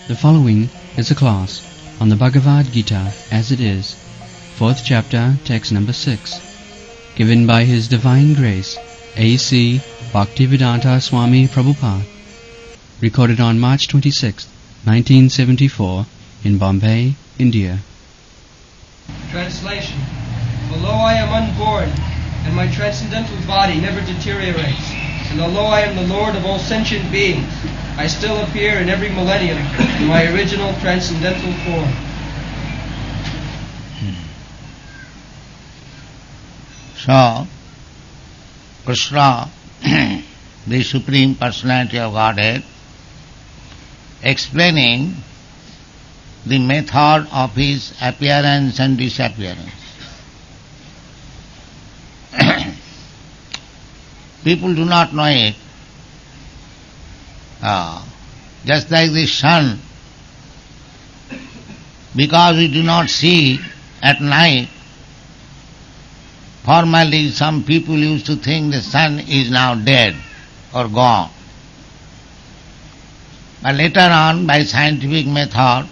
The following is a class on the Bhagavad Gita as it is, 4th chapter, text number 6, given by His Divine Grace, A.C. Bhaktivedanta Swami Prabhupada, recorded on March 26, 1974, in Bombay, India. Translation. Although I am unborn, and my transcendental body never deteriorates, and although I am the Lord of all sentient beings, I still appear in every millennium in my original transcendental form. So, Krishna, the Supreme Personality of Godhead, explaining the method of His appearance and disappearance. People do not know it. Just like the sun, because we do not see at night, formerly some people used to think the sun is now dead or gone. But later on, by scientific method,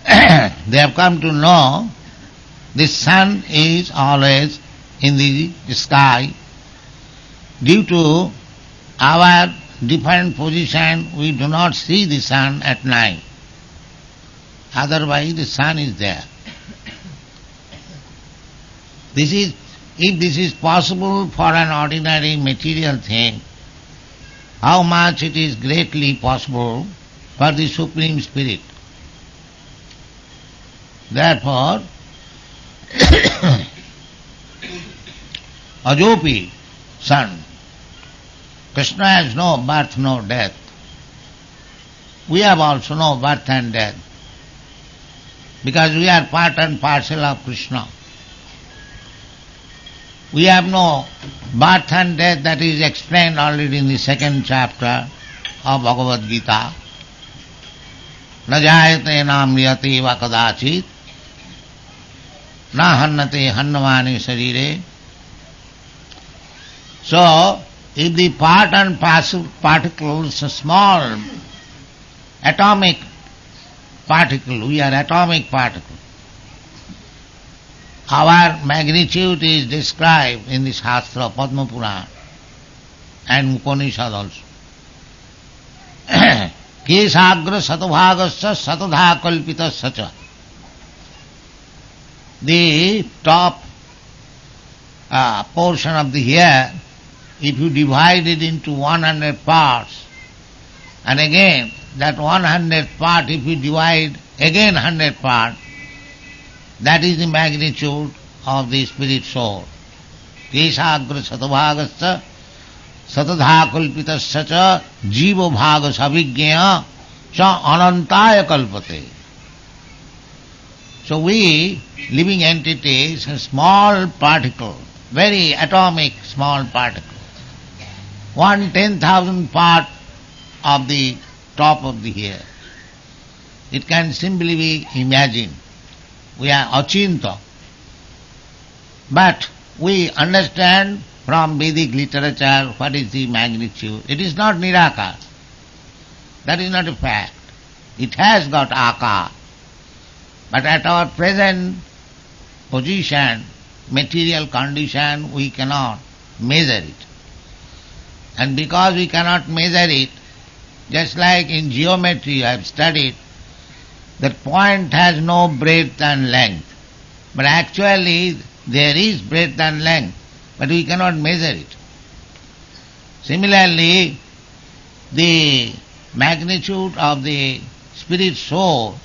they have come to know the sun is always in the sky. Due to our different position, we do not see the sun at night. Otherwise, the sun is there. If this is possible for an ordinary material thing, how much it is greatly possible for the Supreme Spirit. Therefore, Ajopi, son, Krishna has no birth, no death. We have also no birth and death, because we are part and parcel of Krishna. We have no birth and death, that is explained already in the 2nd chapter of Bhagavad Gita. Na jayate na mriyate va kadachit, na hannate hannamani sarire. So, if the part and particles, a small atomic particle, we are atomic particle. Our magnitude is described in the Shastra, Padma Purana, and Upanishad also. Kesagra satobhagasya satadha kalpita sacha. The top portion of the hair, if you divide it into 100 parts, and again that 100 part, if you divide again 100 parts, that is the magnitude of the spirit soul. Kesagra satobhagasya satadha kalpitasya cha jiva bhaga savijñaya cha anantaya kalpate. So we, living entities, a small particle, very atomic small particle, 1/10,000 part of the top of the hair. It can simply be imagined. We are achinta. But we understand from Vedic literature what is the magnitude. It is not nirakar. That is not a fact. It has got akar. But at our present position, material condition, we cannot measure it. And because we cannot measure it, just like in geometry I have studied, that point has no breadth and length. But actually there is breadth and length, but we cannot measure it. Similarly, the magnitude of the spirit soul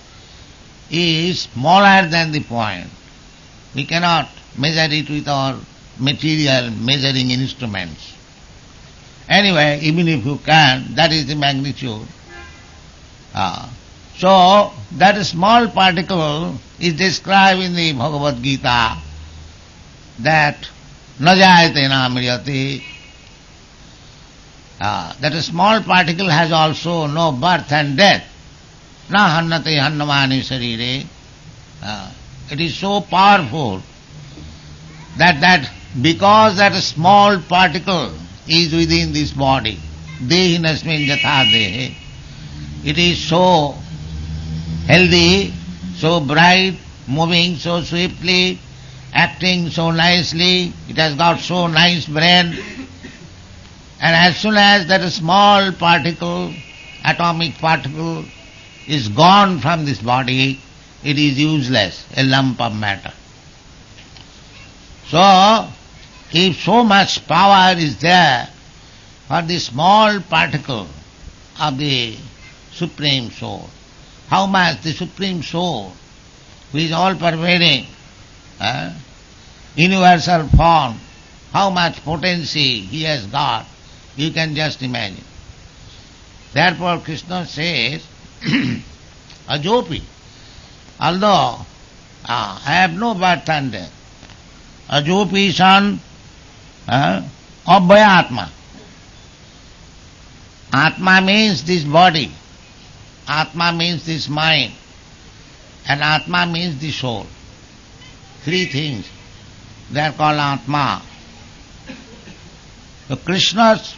is smaller than the point. We cannot measure it with our material measuring instruments. Anyway, even if you can, that is the magnitude. So, that small particle is described in the Bhagavad Gita, that na jayate na mriyate. That a small particle has also no birth and death. Na hannate hannamani sarire. It is so powerful that because that small particle is within this body, dehinasmin jatha dehe, It is so healthy, so bright, moving so swiftly, acting so nicely, it has got so nice brain. And as soon as that small particle, atomic particle, is gone from this body, it is useless, a lump of matter. So, if so much power is there for the small particle of the Supreme Soul, how much the Supreme Soul, who is all-pervading, universal form, how much potency he has got, you can just imagine. Therefore Krishna says, Ajopi, although I have no birth and death, Ajopi son Abhaya Atma. Atma means this body, Atma means this mind, and Atma means the soul. Three things, they are called Atma. So Krishna's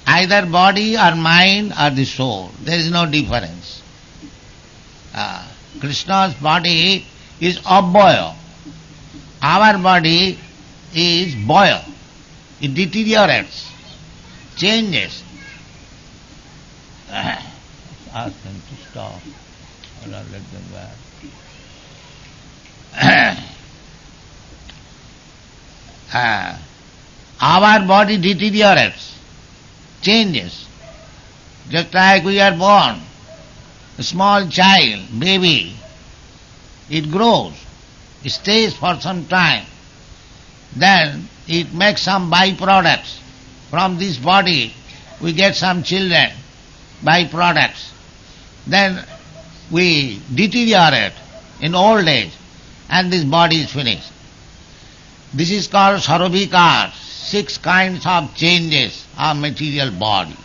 either body or mind or the soul, there is no difference. Krishna's body is Abhaya. Our body is Bhaya. It deteriorates, changes. Ask them to stop or let them back. Our body deteriorates, changes. Just like we are born, a small child, baby, it grows, it stays for some time, then it makes some byproducts. From this body we get some children, byproducts. Then we deteriorate in old age and this body is finished. This is called Sarabhikar, 6 kinds of changes of material body.